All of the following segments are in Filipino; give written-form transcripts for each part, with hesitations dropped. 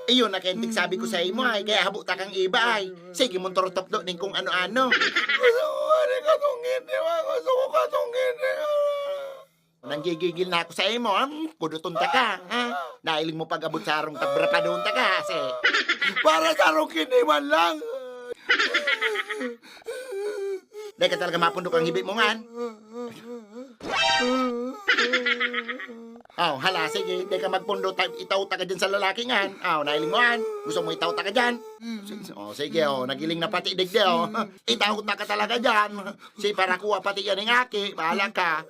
Iyon na kentig sabi ko sa imo ay, kaya habuta kang iba ay. Sige mong torotokdo ning kung ano-ano. Gusto ko katungin, di ba? Gusto ko katungin. Nanggigigil na ako sa imo, kuduton ta ka, ha? Nailing mo pag-abot sa arong tabra pa doon ta ka, kasi. Para sa rukini man lang. Di ka talaga mapundok ang hibit mo man. Aw, hala, sige, di ka magpundo, itaw ta ka dyan sa lalaki nga. Aw, nailing mo an, gusto mo itaw ta ka dyan. Sige, nagiling na pati digde, Itaw ta ka talaga dyan. Si para kuha pati yan ng aki, bahala ka.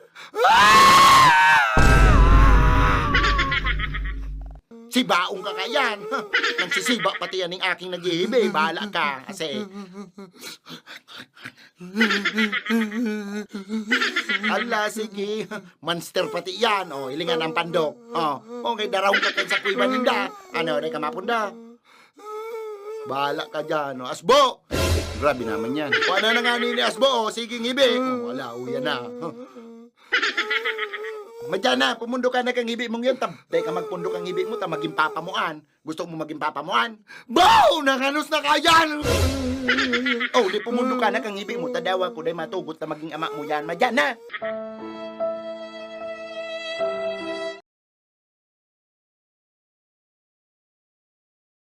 Si baong ka kayan. Nagsisiba pati yan ng aking naghihibi, bahala ka. Kasi. Ala, sige. Monster pati yan. Ilingan ang pandok. Okay, daraw ka kan sa kuiba ninda. Ano, di ka mapunda. Bahala ka dyan. Asbo! Grabe naman yan. Paano na nga ni Asbo? Sige, ngibi. Wala, uyan na. Madyan na, pumundo ka na kang hibi mong yun. Tay ka magpundo kang hibi mo, maging papamuan. Gusto mo maging papamuan? Bow! Nakanos na kayan! Di pumundo ka na kang hibi mo. Tadawa ko, day matugot na maging ama mo yan. Madyan na!